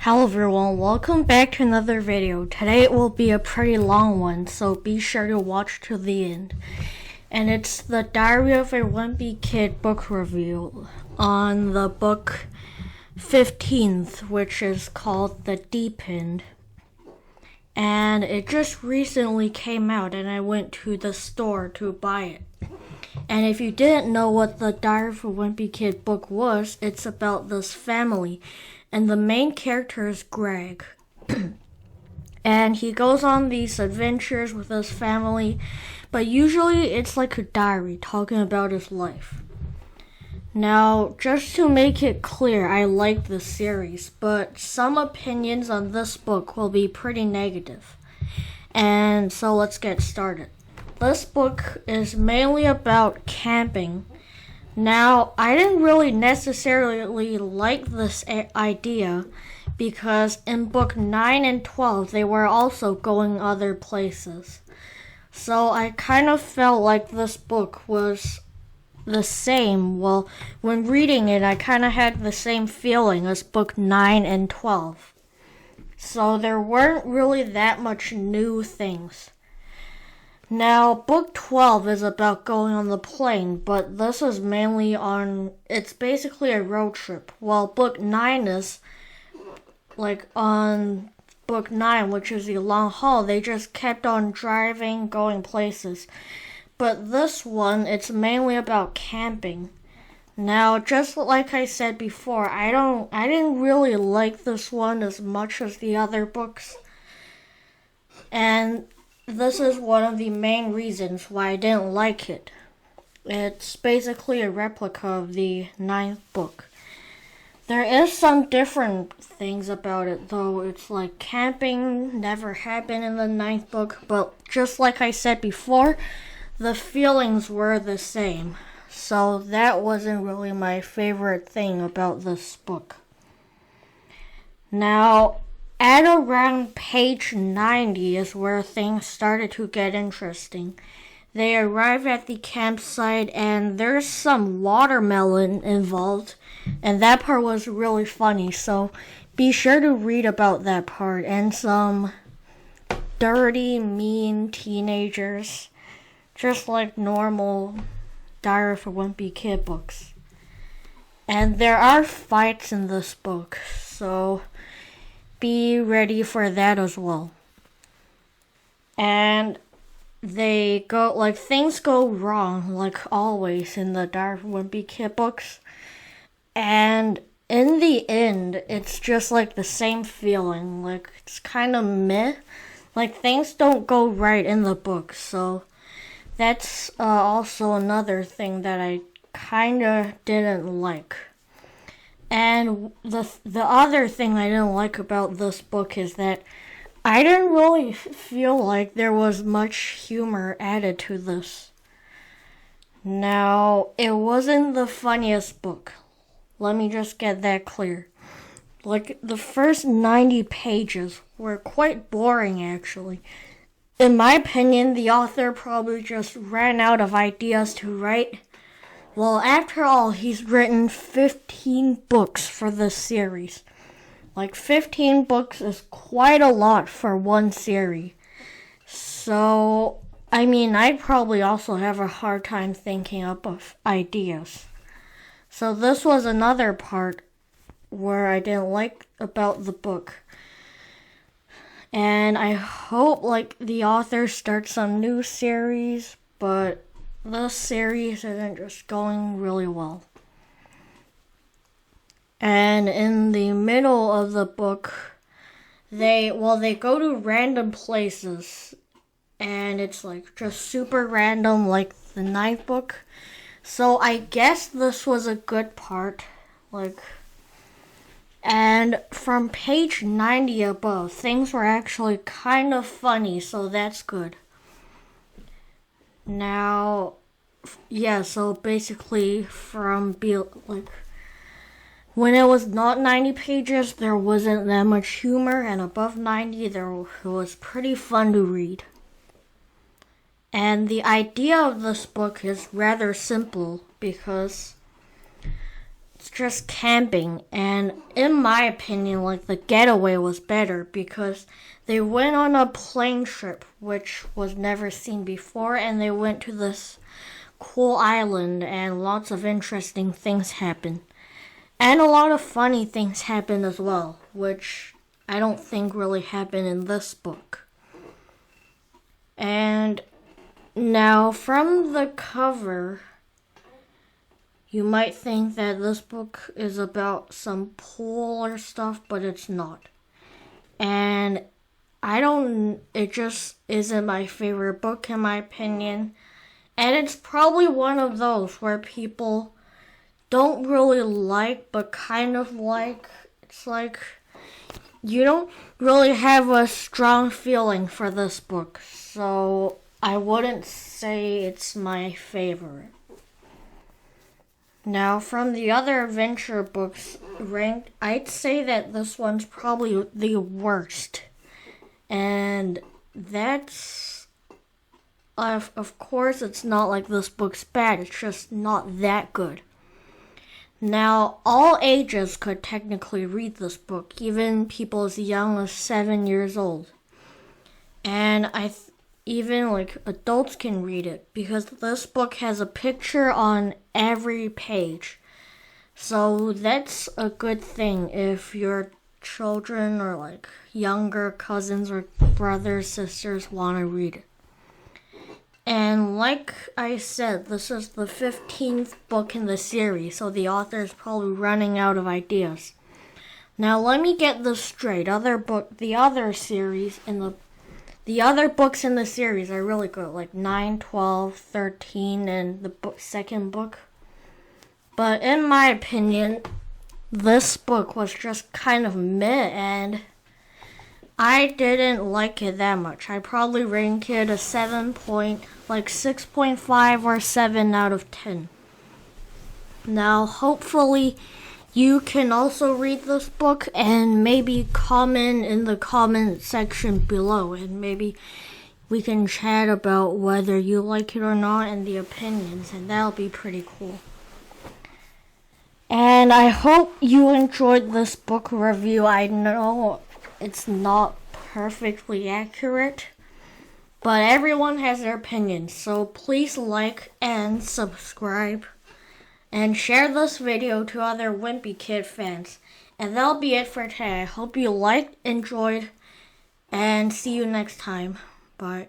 Hello everyone, welcome back to another video. Today it will be a pretty long one, so be sure to watch to the end. And it's the Diary of a Wimpy Kid book review on the book 15th, which is called The Deep End. And it just recently came out and I went to the store to buy it. And if you didn't know what the Diary of a Wimpy Kid book was, it's about this family. And the main character is Greg. And he goes on these adventures with his family, but usually it's like a diary talking about his life. Now, just to make it clear, I like this series, but some opinions on this book will be pretty negative. And so let's get started. This book is mainly about camping. Now, I didn't really necessarily like this idea because in book 9 and 12, they were also going other places. So I kind of felt like this book was the same. Well, when reading it, I kind of had the same feeling as book 9 and 12. So there weren't really that much new things. Now, book 12 is about going on the plane, but this is mainly it's basically a road trip. While book 9 is, like, on book 9, which is the long haul, they just kept on driving, going places. But this one, it's mainly about camping. Now, just like I said before, I didn't really like this one as much as the other books. And this is one of the main reasons why I didn't like it. It's basically a replica of the 9th book. There is some different things about it, though. It's like camping never happened in the 9th book, but just like I said before, the feelings were the same. So that wasn't really my favorite thing about this book. Now, at around page 90 is where things started to get interesting. They arrive at the campsite and there's some watermelon involved, and that part was really funny, so be sure to read about that part, and some dirty, mean teenagers, just like normal Diary of a Wimpy Kid books. And there are fights in this book, so be ready for that as well. And things go wrong, like always in the Diary of a Wimpy Kid books. And in the end, it's just like the same feeling, like it's kind of meh. Like things don't go right in the book, so that's also another thing that I kind of didn't like. And the other thing I didn't like about this book is that I didn't really feel like there was much humor added to this. Now, it wasn't the funniest book. Let me just get that clear. Like, the first 90 pages were quite boring, actually. In my opinion, the author probably just ran out of ideas to write. Well, after all, he's written 15 books for this series. Like, 15 books is quite a lot for one series. So, I'd probably also have a hard time thinking up of ideas. So this was another part where I didn't like about the book. And I hope, the author starts some new series, but this series isn't just going really well. And in the middle of the book, they go to random places, and it's just super random, like the 9th book. So I guess this was a good part, and from page 90 above, things were actually kind of funny, so that's good. Now, yeah, so basically when it was not 90 pages, there wasn't that much humor, and above 90, it was pretty fun to read. And the idea of this book is rather simple because just camping, and in my opinion, like, the getaway was better because they went on a plane trip which was never seen before, and they went to this cool island and lots of interesting things happened. And a lot of funny things happened as well, which I don't think really happened in this book. And now from the cover, you might think that this book is about some pool or stuff, but it's not. And it just isn't my favorite book in my opinion. And it's probably one of those where people don't really like, but kind of like. It's like you don't really have a strong feeling for this book, so I wouldn't say it's my favorite. Now, from the other adventure books ranked, I'd say that this one's probably the worst. And that's, of course, it's not like this book's bad, it's just not that good. Now, all ages could technically read this book, even people as young as 7 years old. And even like adults can read it because this book has a picture on every page. So that's a good thing if your children or like younger cousins or brothers, sisters want to read it. And like I said, this is the 15th book in the series, so the author is probably running out of ideas. Now let me get this straight. The other books in the series are really good, like 9, 12, 13, and the second book. But in my opinion, this book was just kind of meh, and I didn't like it that much. I probably rank it a 6.5 or 7 out of 10. Now, hopefully, you can also read this book and maybe comment in the comment section below, and maybe we can chat about whether you like it or not and the opinions, and that'll be pretty cool. And I hope you enjoyed this book review. I know it's not perfectly accurate, but everyone has their opinions, so please like and subscribe and share this video to other Wimpy Kid fans. And that'll be it for today. I hope you liked, enjoyed, and see you next time. Bye.